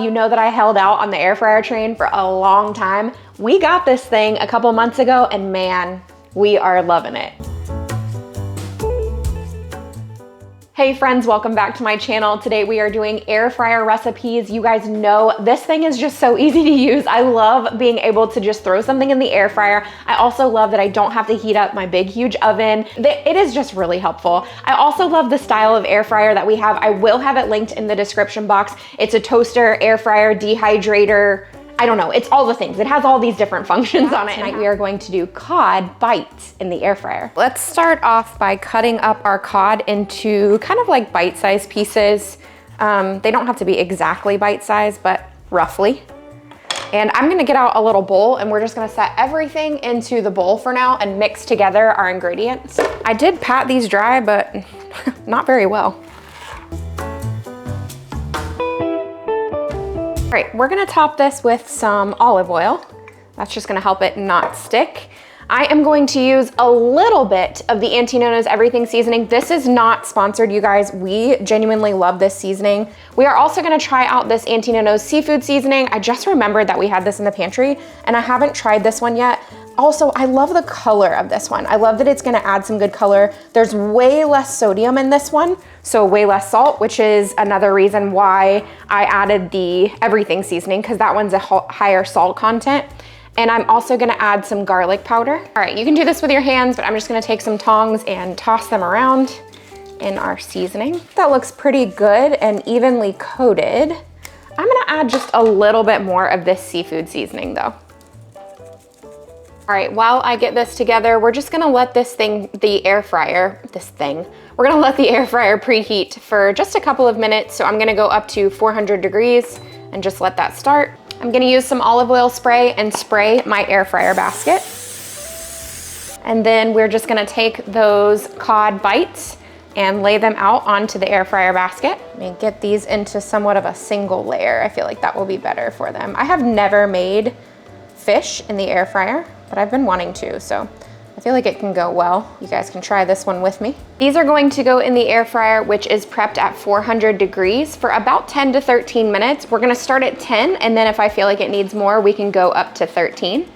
You know that I held out on the air fryer train for a long time. We got this thing a couple months ago and man, we are loving it. Hey friends, welcome back to my channel. Today we are doing air fryer recipes. You guys know this thing is just so easy to use. I love being able to just throw something in the air fryer. I also love that I don't have to heat up my big, huge oven. It is just really helpful. I also love the style of air fryer that we have. I will have it linked in the description box. It's a toaster, air fryer, dehydrator. I don't know, it's all the things. It has all these different functions on it. Tonight we are going to do cod bites in the air fryer. Let's start off by cutting up our cod into kind of like bite-sized pieces. They don't have to be exactly bite-sized, but roughly. And I'm gonna get out a little bowl and we're just gonna set everything into the bowl for now and mix together our ingredients. I did pat these dry, but not very well. All right, we're gonna top this with some olive oil. That's just gonna help it not stick. I am going to use a little bit of the Auntie Nona's Everything seasoning. This is not sponsored, you guys. We genuinely love this seasoning. We are also gonna try out this Auntie Nona's seafood seasoning. I just remembered that we had this in the pantry and I haven't tried this one yet. Also, I love the color of this one. I love that it's gonna add some good color. There's way less sodium in this one, so way less salt, which is another reason why I added the Everything seasoning, because that one's a higher salt content. And I'm also gonna add some garlic powder. All right, you can do this with your hands, but I'm just gonna take some tongs and toss them around in our seasoning. That looks pretty good and evenly coated. I'm gonna add just a little bit more of this seafood seasoning though. All right, while I get this together, we're just gonna let we're gonna let the air fryer preheat for just a couple of minutes. So I'm gonna go up to 400 degrees and just let that start. I'm gonna use some olive oil spray and spray my air fryer basket. And then we're just gonna take those cod bites and lay them out onto the air fryer basket. And get these into somewhat of a single layer. I feel like that will be better for them. I have never made fish in the air fryer, but I've been wanting to, so I feel like it can go well. You guys can try this one with me. These are going to go in the air fryer, which is prepped at 400 degrees for about 10 to 13 minutes. We're gonna start at 10, and then if I feel like it needs more, we can go up to 13.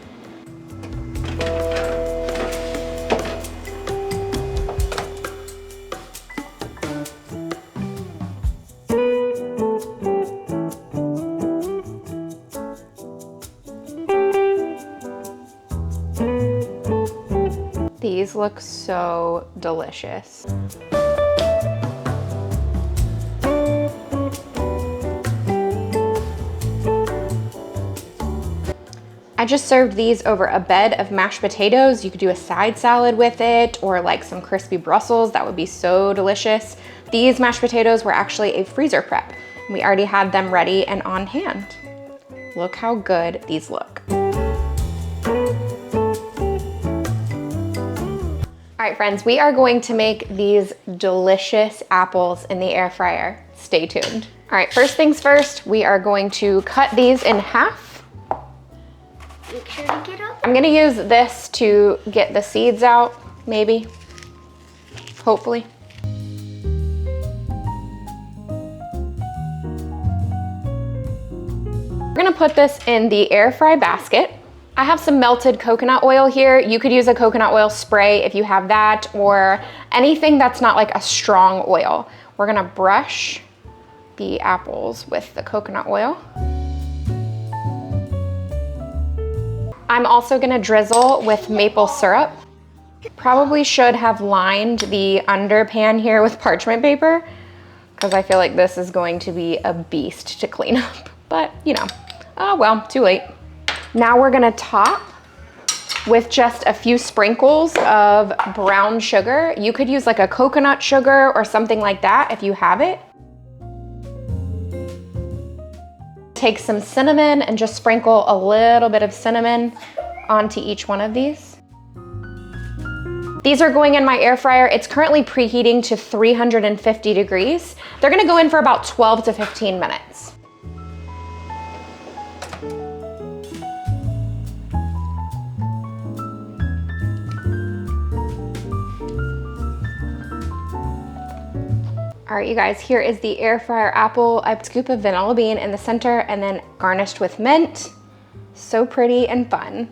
These look so delicious. I just served these over a bed of mashed potatoes. You could do a side salad with it or like some crispy Brussels. That would be so delicious. These mashed potatoes were actually a freezer prep. We already had them ready and on hand. Look how good these look. All right, friends, we are going to make these delicious apples in the air fryer. Stay tuned. All right, first things first, we are going to cut these in half. Make sure to get up. I'm gonna use this to get the seeds out, maybe, hopefully. We're gonna put this in the air fry basket. I have some melted coconut oil here. You could use a coconut oil spray if you have that, or anything that's not like a strong oil. We're gonna brush the apples with the coconut oil. I'm also gonna drizzle with maple syrup. Probably should have lined the under pan here with parchment paper because I feel like this is going to be a beast to clean up, but you know, oh well, too late. Now we're gonna top with just a few sprinkles of brown sugar. You could use like a coconut sugar or something like that if you have it. Take some cinnamon and just sprinkle a little bit of cinnamon onto each one of these. These are going in my air fryer. It's currently preheating to 350 degrees. They're gonna go in for about 12 to 15 minutes. All All right, you guys, here is the air fryer apple. I scoop of vanilla bean in the center and then garnished with mint. So pretty and fun.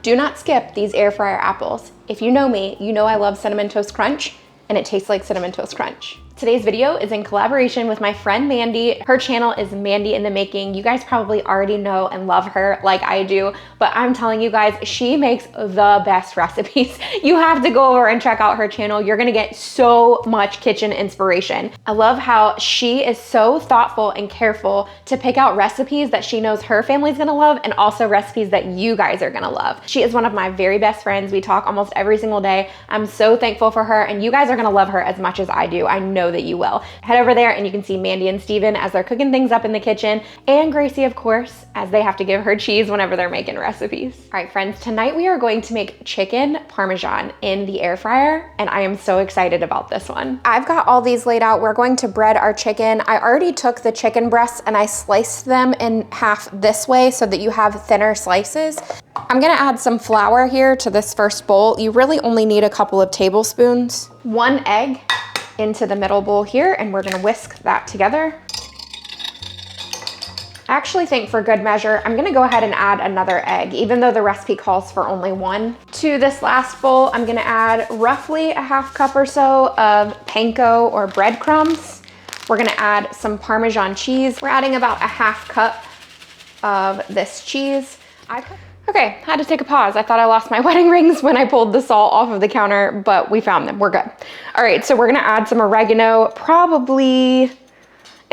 Do not skip these air fryer apples. If you know me, you know I love Cinnamon Toast Crunch, and it tastes like Cinnamon Toast Crunch. Today's video is in collaboration with my friend Mandy. Her channel is Mandy in the Making. You guys probably already know and love her like I do, but I'm telling you guys, she makes the best recipes. You have to go over and check out her channel. You're gonna get so much kitchen inspiration. I love how she is so thoughtful and careful to pick out recipes that she knows her family's gonna love and also recipes that you guys are gonna love. She is one of my very best friends. We talk almost every single day. I'm so thankful for her, and you guys are gonna love her as much as I do. I know that you will. Head over there and you can see Mandy and Steven as they're cooking things up in the kitchen, and Gracie, of course, as they have to give her cheese whenever they're making recipes. All right, friends, tonight we are going to make chicken Parmesan in the air fryer, and I am so excited about this one. I've got all these laid out. We're going to bread our chicken. I already took the chicken breasts and I sliced them in half this way so that you have thinner slices. I'm gonna add some flour here to this first bowl. You really only need a couple of tablespoons. 1 egg into the middle bowl here, and we're gonna whisk that together. I actually think for good measure, I'm gonna go ahead and add another egg, even though the recipe calls for only 1. To this last bowl, I'm gonna add roughly a ½ cup or so of panko or breadcrumbs. We're gonna add some Parmesan cheese. We're adding about a ½ cup of this cheese. Okay, had to take a pause. I thought I lost my wedding rings when I pulled the salt off of the counter, but we found them, we're good. All right, so we're gonna add some oregano, probably in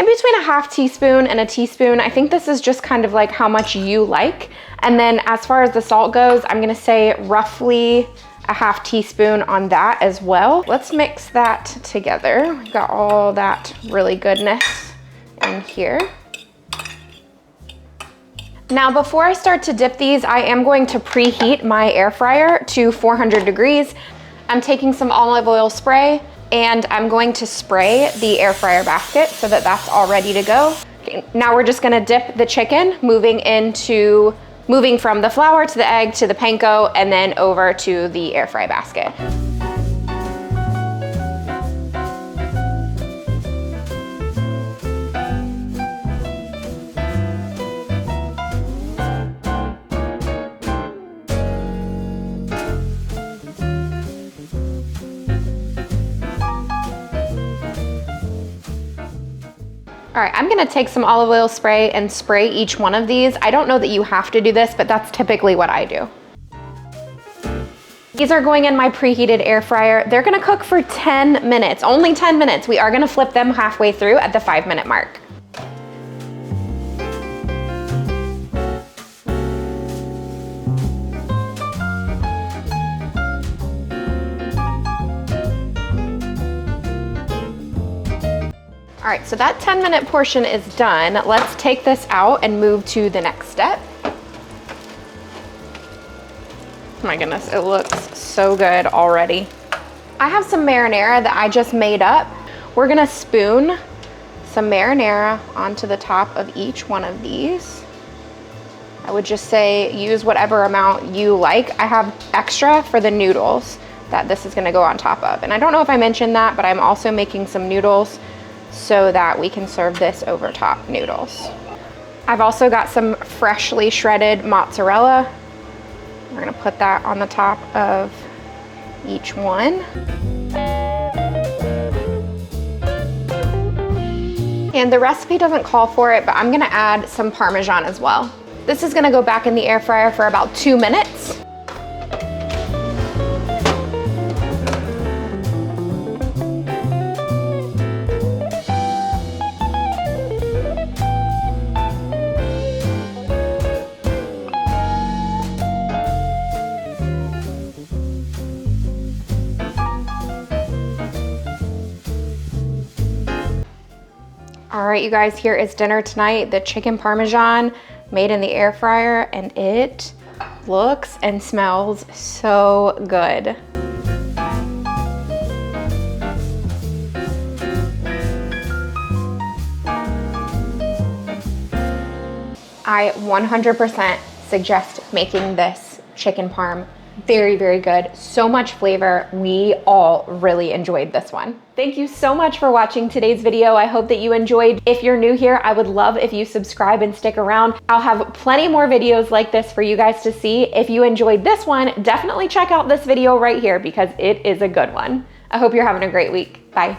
between a ½ teaspoon and a teaspoon. I think this is just kind of like how much you like. And then as far as the salt goes, I'm gonna say roughly a ½ teaspoon on that as well. Let's mix that together. We've got all that really goodness in here. Now, before I start to dip these, I am going to preheat my air fryer to 400 degrees. I'm taking some olive oil spray and I'm going to spray the air fryer basket so that that's all ready to go. Okay, now we're just gonna dip the chicken, moving from the flour to the egg to the panko and then over to the air fry basket. All right, I'm gonna take some olive oil spray and spray each one of these. I don't know that you have to do this, but that's typically what I do. These are going in my preheated air fryer. They're gonna cook for 10 minutes, only 10 minutes. We are gonna flip them halfway through at the 5-minute mark. All right, so that 10-minute portion is done. Let's take this out and move to the next step. Oh my goodness, it looks so good already. I have some marinara that I just made up. We're gonna spoon some marinara onto the top of each one of these. I would just say use whatever amount you like. I have extra for the noodles that this is gonna go on top of. And I don't know if I mentioned that, but I'm also making some noodles so that we can serve this over top noodles. I've also got some freshly shredded mozzarella. We're gonna put that on the top of each one. And the recipe doesn't call for it, but I'm gonna add some Parmesan as well. This is gonna go back in the air fryer for about 2 minutes. All right, you guys, here is dinner tonight. The chicken Parmesan made in the air fryer, and it looks and smells so good. I 100% suggest making this chicken parm Very, very good. So much flavor. We all really enjoyed this one. Thank you so much for watching today's video. I hope that you enjoyed. If you're new here, I would love if you subscribe and stick around. I'll have plenty more videos like this for you guys to see. If you enjoyed this one, definitely check out this video right here because it is a good one. I hope you're having a great week. Bye.